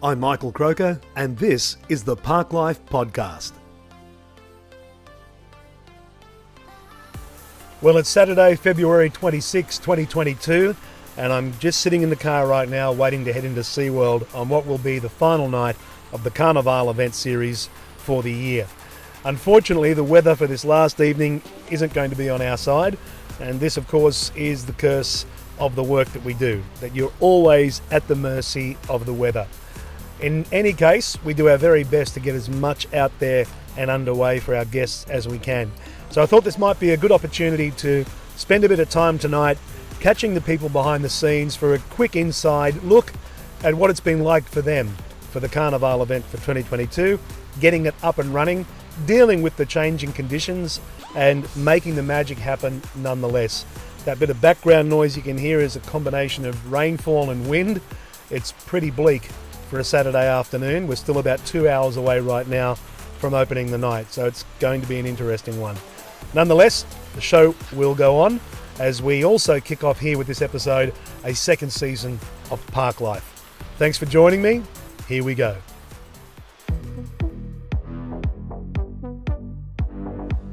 I'm Michael Croker, and this is the Park Life Podcast. Well, it's Saturday, February 26, 2022, and I'm just sitting in the car right now waiting to head into SeaWorld on what will be the final night of the CARNIVALE event series for the year. Unfortunately, the weather for this last evening isn't going to be on our side, and this, of course, is the curse of the work that we do, that you're always at the mercy of the weather. In any case, we do our very best to get as much out there and underway for our guests as we can. So I thought this might be a good opportunity to spend a bit of time tonight catching the people behind the scenes for a quick inside look at what it's been like for them for the CARNIVALE event for 2022, getting it up and running, dealing with the changing conditions and making the magic happen nonetheless. That bit of background noise you can hear is a combination of rainfall and wind. It's pretty bleak for a Saturday afternoon. We're still about 2 hours away right now from opening the night, so it's going to be an interesting one. Nonetheless, the show will go on as we also kick off here with this episode, a second season of Park Life. Thanks for joining me. Here we go.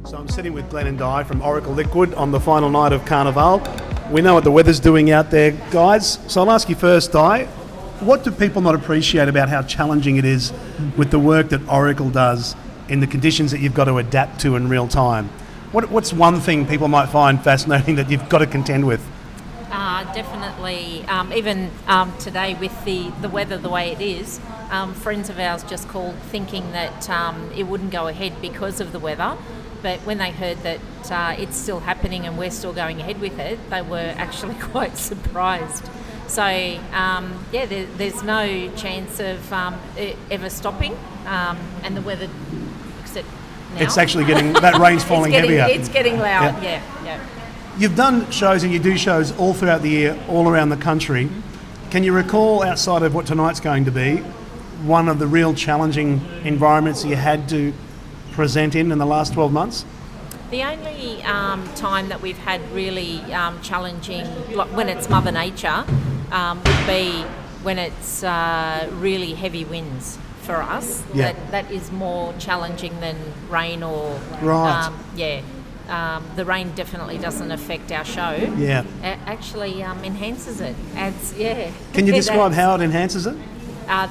So I'm sitting with Glenn and Di from Oracle Liquid on the final night of CARNIVALE. We know what the weather's doing out there, guys. So I'll ask you first, Di, what do people not appreciate about how challenging it is with the work that Oracle does in the conditions that you've got to adapt to in real time? What's one thing people might find fascinating that you've got to contend with? Definitely. Even today with the weather the way it is, friends of ours just called thinking that it wouldn't go ahead because of the weather. But when they heard that it's still happening and we're still going ahead with it, they were actually quite surprised. So, there's no chance of it ever stopping, and the weather, except now. It's actually getting, that rain's falling heavier. It's getting loud, yeah. You've done shows and you do shows all throughout the year, all around the country. Can you recall, outside of what tonight's going to be, one of the real challenging environments you had to present in the last 12 months? The only time that we've had really challenging, like when it's Mother Nature, would be when it's really heavy winds for us. Yeah. That is more challenging than rain or... Right. The rain definitely doesn't affect our show. Yeah. It actually enhances it. Adds, yeah. Can you describe how it enhances it?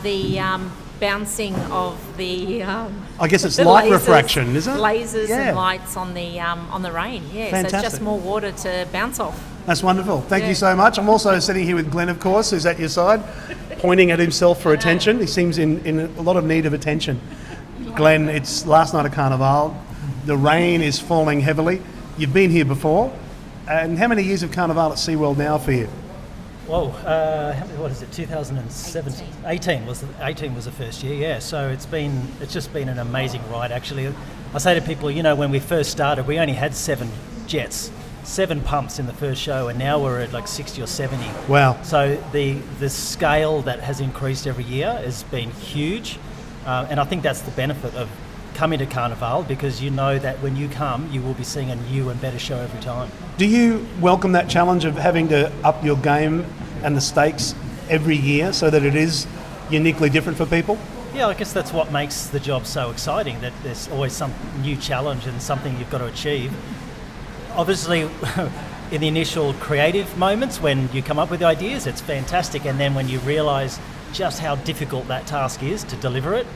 The bouncing of the... I guess it's the light lasers, refraction, is it? Lasers and lights on the rain, yeah. Fantastic. So it's just more water to bounce off. That's wonderful. Thank you so much. I'm also sitting here with Glenn, of course, who's at your side, pointing at himself for attention. He seems in a lot of need of attention. Glenn, it's last night of CARNIVALE. The rain is falling heavily. You've been here before. And how many years of CARNIVALE at SeaWorld now for you? Whoa, what is it, 2017? 18 was the first year, yeah. So it's just been an amazing ride, actually. I say to people, when we first started, we only had 7 jets, 7 pumps in the first show, and now we're at like 60 or 70. Wow. So the scale that has increased every year has been huge, and I think that's the benefit of coming to CARNIVALE, because you know that when you come, you will be seeing a new and better show every time. Do you welcome that challenge of having to up your game and the stakes every year so that it is uniquely different for people? Yeah, I guess that's what makes the job so exciting, that there's always some new challenge and something you've got to achieve. Obviously, in the initial creative moments when you come up with ideas, it's fantastic, and then when you realise just how difficult that task is to deliver it,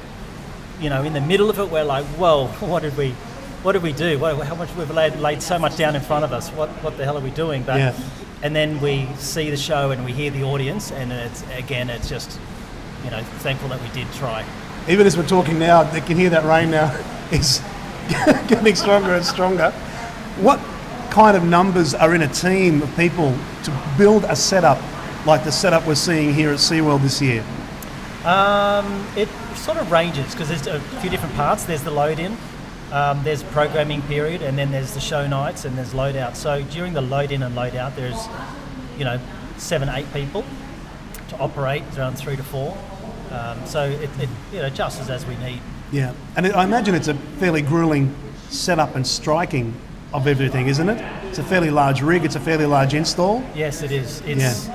in the middle of it, we're like, whoa, what did we do? How much we've laid so much down in front of us. What the hell are we doing? But and then we see the show and we hear the audience, and it's just, thankful that we did try. Even as we're talking now, they can hear that rain now is getting stronger and stronger. What kind of numbers are in a team of people to build a setup like the setup we're seeing here at SeaWorld this year? It sort of ranges, because there's a few different parts. There's the load-in, there's programming period, and then there's the show nights, and there's load-out. So during the load-in and load-out, there's 7-8 people to operate, around 3 to 4. So it adjusts as we need. Yeah, and I imagine it's a fairly grueling setup and striking of everything, isn't it? It's a fairly large rig, it's a fairly large install. Yes, it is. It's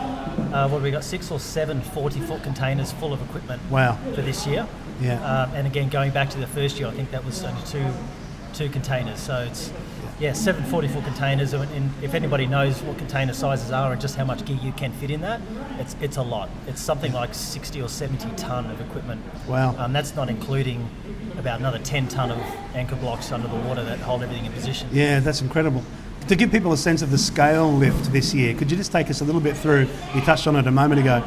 what have we got? 6 or 7 40-foot containers full of equipment. Wow. For this year. Yeah. And again, going back to the first year, I think that was only two containers. So it's 7 40-foot containers. And if anybody knows what container sizes are and just how much gear you can fit in that, it's a lot. It's something like 60 or 70 ton of equipment. Wow. That's not including about another 10 ton of anchor blocks under the water that hold everything in position. Yeah, that's incredible. To give people a sense of the scale lift this year, could you just take us a little bit through, you touched on it a moment ago,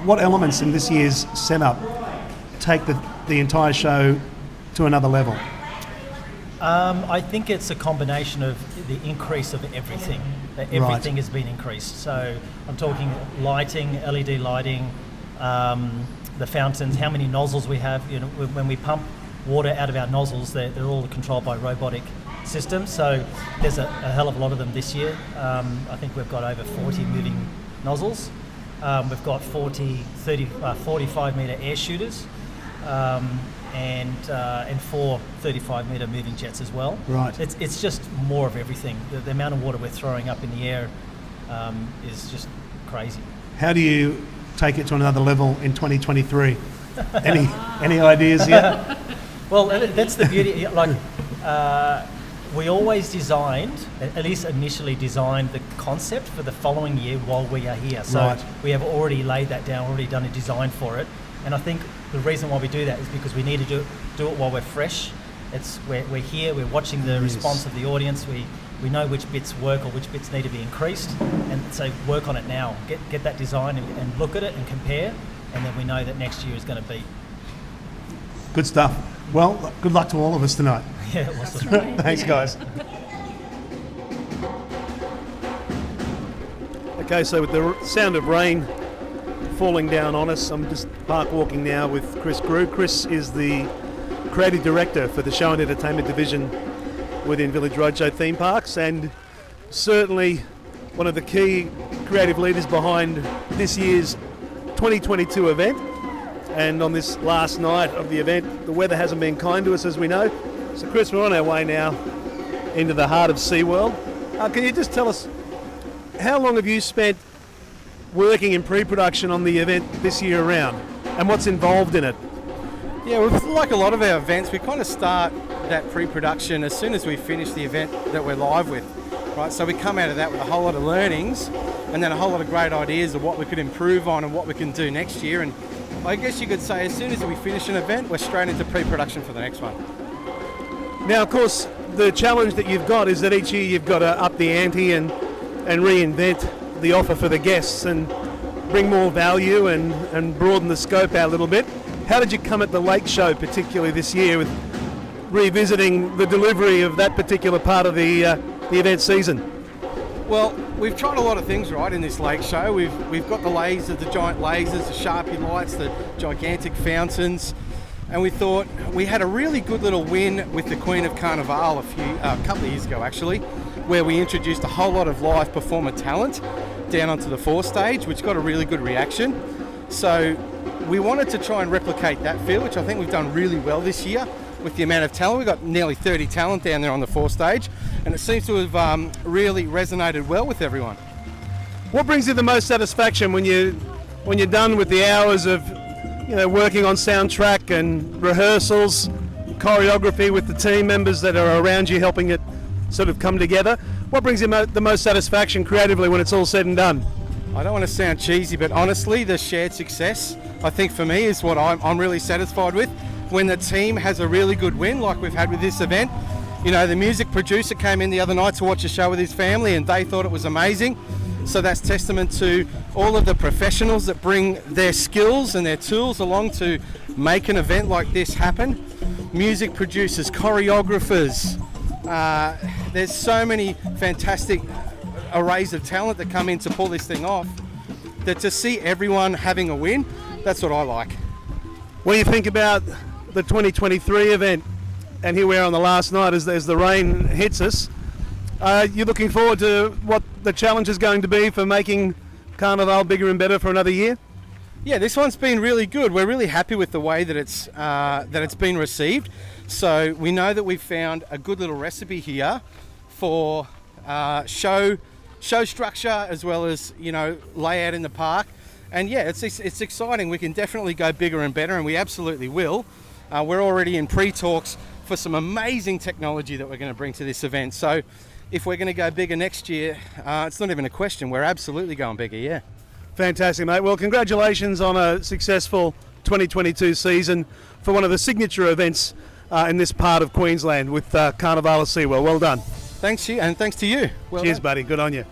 what elements in this year's setup take the entire show to another level? I think it's a combination of the increase of everything. Everything has been increased. So I'm talking lighting, LED lighting, the fountains, how many nozzles we have. You know, when we pump water out of our nozzles, they're all controlled by robotic systems. So there's a hell of a lot of them this year. I think we've got over 40 moving nozzles. We've got 45 metre air shooters. And 4 35-metre moving jets as well. Right. It's just more of everything. The amount of water we're throwing up in the air is just crazy. How do you take it to another level in 2023? Any ideas yet? Well, that's the beauty. We always designed, at least initially designed, the concept for the following year while we are here. So Right. we have already laid that down, already done a design for it. And I think the reason why we do that is because we need to do it while we're fresh. We're here, we're watching the response of the audience, we know which bits work or which bits need to be increased, and so work on it now. Get that design and look at it and compare, and then we know that next year is going to be. Good stuff. Well, good luck to all of us tonight. Yeah, awesome. Thanks, guys. Okay, so with the sound of rain falling down on us, I'm just park walking now with Chris Grew. Chris is the creative director for the show and entertainment division within Village Roadshow Theme Parks, and certainly one of the key creative leaders behind this year's 2022 event. And on this last night of the event, the weather hasn't been kind to us, as we know. So Chris, we're on our way now into the heart of SeaWorld. Can you just tell us, how long have you spent working in pre-production on the event this year around, and what's involved in it? Yeah, well, like a lot of our events, we kind of start that pre-production as soon as we finish the event that we're live with, right? So we come out of that with a whole lot of learnings and then a whole lot of great ideas of what we could improve on and what we can do next year. And I guess you could say as soon as we finish an event, we're straight into pre-production for the next one. Now, of course, the challenge that you've got is that each year you've got to up the ante and reinvent the offer for the guests and bring more value and broaden the scope out a little bit. How did you come at the lake show, particularly this year, with revisiting the delivery of that particular part of the event season? Well, we've tried a lot of things, right, in this lake show. We've got the lasers, the giant lasers, the Sharpie lights, the gigantic fountains, and we thought we had a really good little win with the Queen of Carnival a couple of years ago, actually, where we introduced a whole lot of live performer talent down onto the forestage, which got a really good reaction. So we wanted to try and replicate that feel, which I think we've done really well this year with the amount of talent. We've got nearly 30 talent down there on the forestage, and it seems to have really resonated well with everyone. What brings you the most satisfaction when you're done with the hours of working on soundtrack and rehearsals, choreography with the team members that are around you helping it sort of come together? What brings you the most satisfaction creatively when it's all said and done? I don't want to sound cheesy, but honestly, the shared success, I think for me, is what I'm really satisfied with. When the team has a really good win, like we've had with this event. You know, the music producer came in the other night to watch a show with his family and they thought it was amazing. So that's testament to all of the professionals that bring their skills and their tools along to make an event like this happen. Music producers, choreographers, there's so many fantastic arrays of talent that come in to pull this thing off, that to see everyone having a win, that's what I like. When you think about the 2023 event, and here we are on the last night as the rain hits us, you're looking forward to what the challenge is going to be for making Carnival bigger and better for another year? Yeah, this one's been really good. We're really happy with the way that it's been received. So we know that we've found a good little recipe here for show show structure as well as, you know, layout in the park. And yeah, it's exciting. We can definitely go bigger and better, and we absolutely will. We're already in pre-talks for some amazing technology that we're going to bring to this event. So if we're going to go bigger next year, it's not even a question. We're absolutely going bigger, yeah. Fantastic, mate. Well, congratulations on a successful 2022 season for one of the signature events in this part of Queensland with Carnivale at SeaWorld. Well done. Thanks, you, and thanks to you. Well Cheers, done. buddy. Good on you.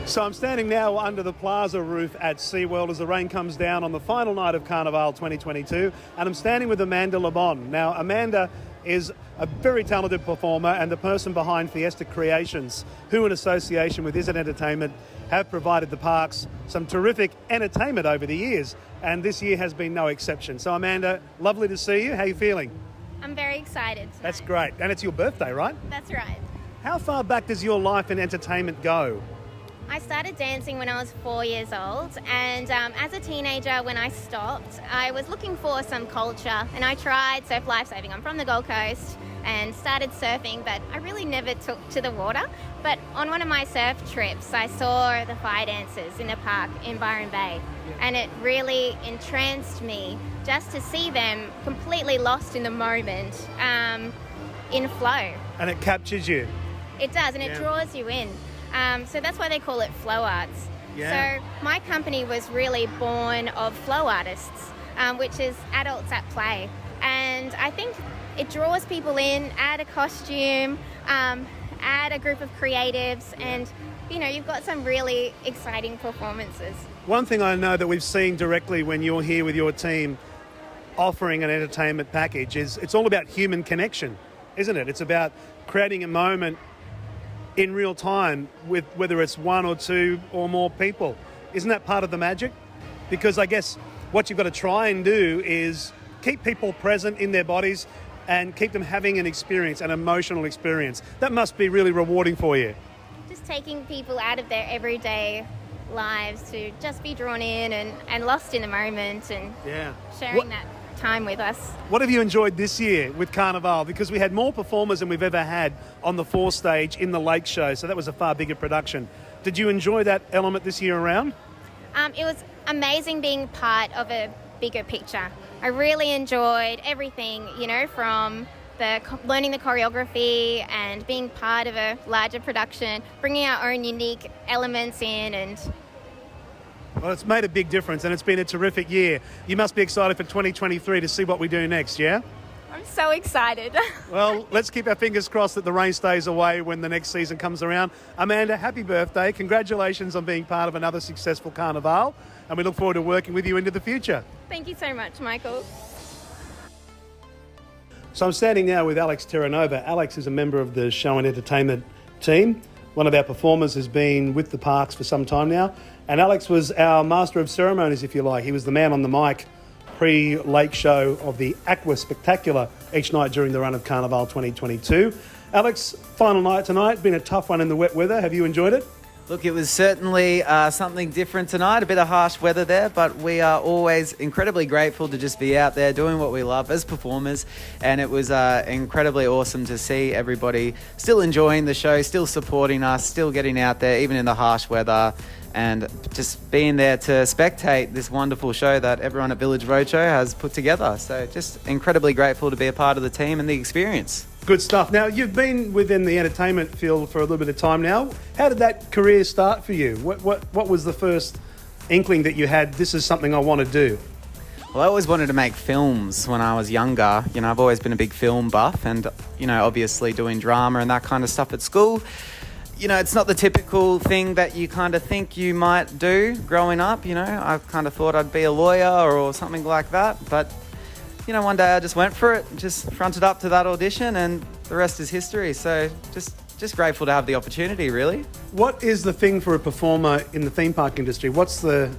So I'm standing now under the plaza roof at SeaWorld as the rain comes down on the final night of Carnivale 2022, and I'm standing with Amanda Le Bon. Now, Amanda is a very talented performer and the person behind Fiesta Creations, who in association with Izzet Entertainment have provided the parks some terrific entertainment over the years, and this year has been no exception. So Amanda, lovely to see you. How are you feeling? I'm very excited tonight. That's great. And it's your birthday, right? That's right. How far back does your life in entertainment go? I started dancing when I was 4 years old, and as a teenager when I stopped, I was looking for some culture, and I tried surf lifesaving. I'm from the Gold Coast and started surfing, but I really never took to the water. But on one of my surf trips, I saw the fire dancers in the park in Byron Bay, and it really entranced me just to see them completely lost in the moment, in flow. And it captures you. It does, and it draws you in. So that's why they call it flow arts. Yeah. So my company was really born of flow artists, which is adults at play. And I think it draws people in, add a costume, add a group of creatives, and you know, you've got some really exciting performances. One thing I know that we've seen directly when you're here with your team offering an entertainment package is it's all about human connection, isn't it? It's about creating a moment in real time with whether it's one or two or more people. Isn't that part of the magic? Because I guess what you've got to try and do is keep people present in their bodies and keep them having an experience, an emotional experience. That must be really rewarding for you. Just taking people out of their everyday lives to just be drawn in and lost in the moment and sharing that time with us. What have you enjoyed this year with Carnivale? Because we had more performers than we've ever had on the 4 stage in the Lake Show, so that was a far bigger production. Did you enjoy that element this year around? It was amazing being part of a bigger picture. I really enjoyed everything, you know, from learning the choreography and being part of a larger production, bringing our own unique elements in, and Well, it's made a big difference and it's been a terrific year. You must be excited for 2023 to see what we do next, yeah? I'm so excited. Well, let's keep our fingers crossed that the rain stays away when the next season comes around. Amanda, happy birthday. Congratulations on being part of another successful Carnivale, and we look forward to working with you into the future. Thank you so much, Michael. So I'm standing now with Alex Terranova. Alex is a member of the show and entertainment team. One of our performers has been with the parks for some time now. And Alex was our master of ceremonies, if you like. He was the man on the mic pre-lake show of the Aqua Spectacular each night during the run of Carnivale 2022. Alex, final night tonight. Been a tough one in the wet weather. Have you enjoyed it? Look, it was certainly something different tonight, a bit of harsh weather there, but we are always incredibly grateful to just be out there doing what we love as performers, and it was incredibly awesome to see everybody still enjoying the show, still supporting us, still getting out there, even in the harsh weather, and just being there to spectate this wonderful show that everyone at Village Roadshow has put together. So just incredibly grateful to be a part of the team and the experience. Good stuff. Now, you've been within the entertainment field for a little bit of time now. How did that career start for you? What was the first inkling that you had, this is something I want to do? Well, I always wanted to make films when I was younger. You know, I've always been a big film buff and, you know, obviously doing drama and that kind of stuff at school. You know, it's not the typical thing that you kind of think you might do growing up. You know, I kind of thought I'd be a lawyer or something like that. But, you know, one day I just went for it, just fronted up to that audition, and the rest is history. So just grateful to have the opportunity, really. What is the thing for a performer in the theme park industry? What's the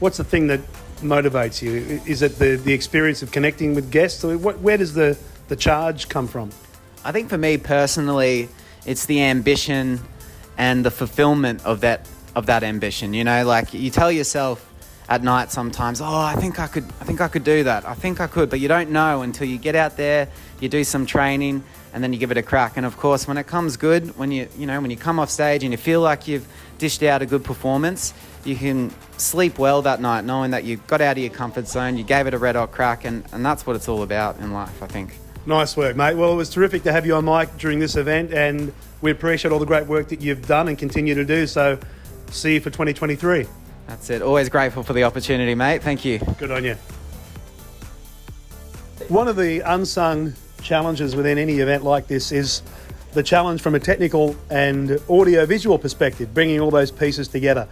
thing that motivates you? Is it the experience of connecting with guests? Where does the charge come from? I think for me personally, it's the ambition and the fulfillment of that ambition. You know, like you tell yourself at night sometimes, oh, I think I could do that. I think I could, but you don't know until you get out there, you do some training, and then you give it a crack. And of course, when it comes good, when you come off stage and you feel like you've dished out a good performance, you can sleep well that night knowing that you got out of your comfort zone, you gave it a red hot crack, and that's what it's all about in life, I think. Nice work, mate. Well, it was terrific to have you on mic during this event, and we appreciate all the great work that you've done and continue to do. So see you for 2023. That's it. Always grateful for the opportunity, mate. Thank you. Good on you. One of the unsung challenges within any event like this is the challenge from a technical and audio-visual perspective, bringing all those pieces together.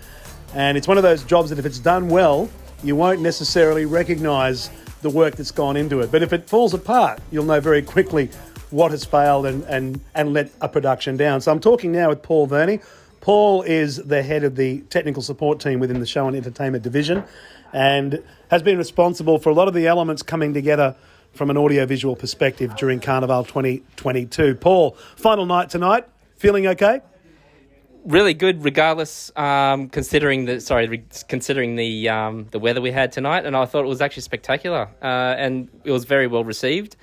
And it's one of those jobs that if it's done well, you won't necessarily recognise the work that's gone into it. But if it falls apart, you'll know very quickly what has failed and let a production down. So I'm talking now with Paul Vernon. Paul is the head of the technical support team within the show and entertainment division and has been responsible for a lot of the elements coming together from an audio-visual perspective during Carnival 2022. Paul, final night tonight. Feeling okay? Really good, regardless. Considering the weather we had tonight, and I thought it was actually spectacular, and it was very well received.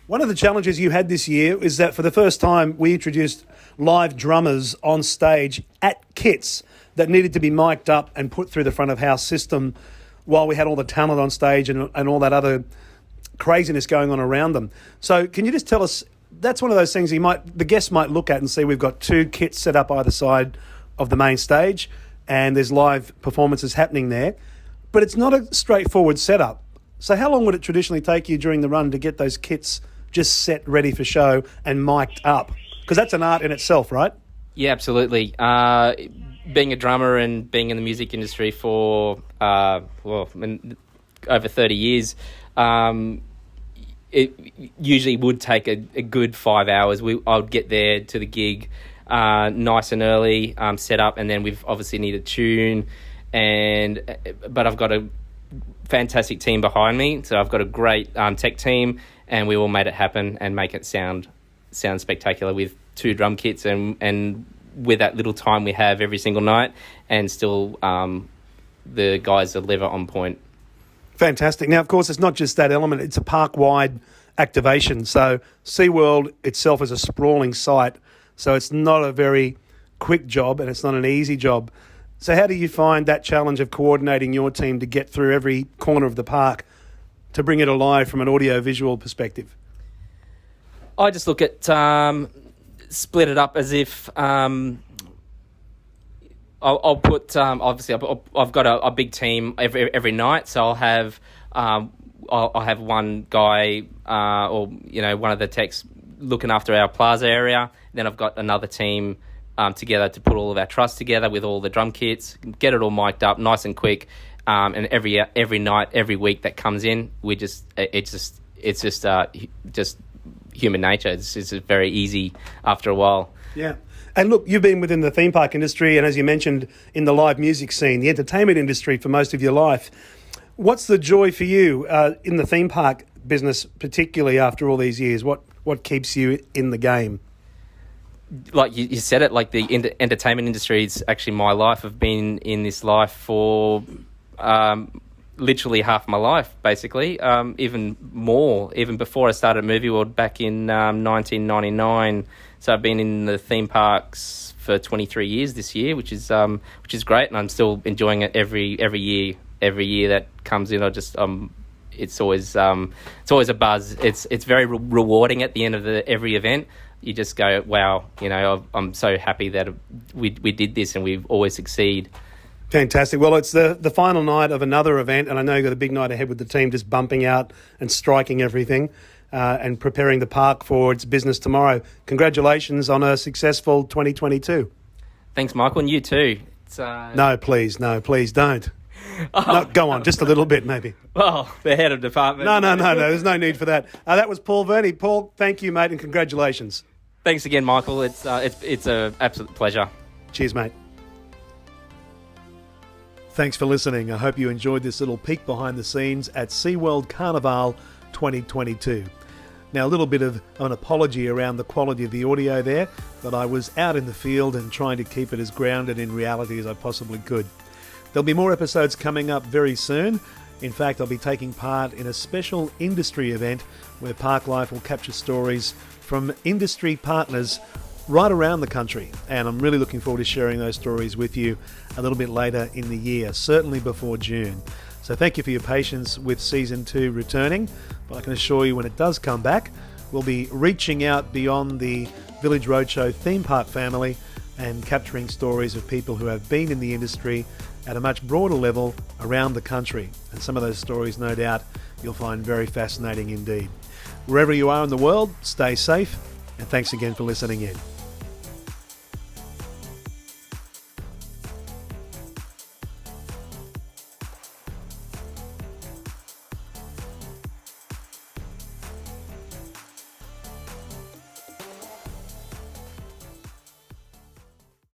One of the challenges you had this year is that for the first time we introduced live drummers on stage at kits that needed to be mic'd up and put through the front of house system while we had all the talent on stage and all that other craziness going on around them. So can you just tell us, that's one of those things the guests might look at and see we've got two kits set up either side of the main stage and there's live performances happening there, but it's not a straightforward setup. So how long would it traditionally take you during the run to get those kits just set ready for show and mic'd up? Because that's an art in itself, right? Yeah, absolutely. Being a drummer and being in the music industry for over 30 years, it usually would take a good 5 hours. I would get there to the gig nice and early, set up, and then we've obviously need a tune. But I've got a fantastic team behind me, so I've got a great tech team, and we all made it happen and make it sound spectacular with two drum kits and with that little time we have every single night, and still the guys deliver on point. Fantastic. Now, of course, it's not just that element, it's a park-wide activation. So SeaWorld itself is a sprawling site, so it's not a very quick job and it's not an easy job. So how do you find that challenge of coordinating your team to get through every corner of the park to bring it alive from an audio-visual perspective? I just look at split it up as if I'll put obviously I've got a big team every night, so I'll have one guy or one of the techs looking after our plaza area. Then I've got another team together to put all of our truss together with all the drum kits, get it all mic'd up nice and quick. And every night, every week that comes in, it's just human nature. It's just very easy after a while. Yeah. And look, you've been within the theme park industry and, as you mentioned, in the live music scene, the entertainment industry for most of your life. What's the joy for you in the theme park business, particularly after all these years? What keeps you in the game? Like you said it, like the entertainment industry is actually my life. I've been in this life for literally half my life, basically, even more, even before I started Movie World back in 1999. So I've been in the theme parks for 23 years this year, which is great, and I'm still enjoying it every year. Every year that comes in, it's always a buzz. It's very rewarding at the end of every event. You just go, wow, I'm so happy that we did this and we always succeed. Fantastic. Well, it's the final night of another event, and I know you've got a big night ahead with the team just bumping out and striking everything and preparing the park for its business tomorrow. Congratulations on a successful 2022. Thanks, Michael, and you too. No, please don't. Oh, no, go on, just a little bit maybe. Well, the head of department. No, there's no need for that. That was Paul Vernon. Paul, thank you, mate, and congratulations. Thanks again, Michael. It's an absolute pleasure. Cheers, mate. Thanks for listening. I hope you enjoyed this little peek behind the scenes at SeaWorld Carnival 2022. Now, a little bit of an apology around the quality of the audio there, but I was out in the field and trying to keep it as grounded in reality as I possibly could. There'll be more episodes coming up very soon, In fact, I'll be taking part in a special industry event where Parklife will capture stories from industry partners right around the country, and I'm really looking forward to sharing those stories with you a little bit later in the year, certainly before June. So thank you for your patience with Season 2 returning, but I can assure you when it does come back, we'll be reaching out beyond the Village Roadshow theme park family and capturing stories of people who have been in the industry at a much broader level around the country. And some of those stories, no doubt, you'll find very fascinating indeed. Wherever you are in the world, stay safe, and thanks again for listening in.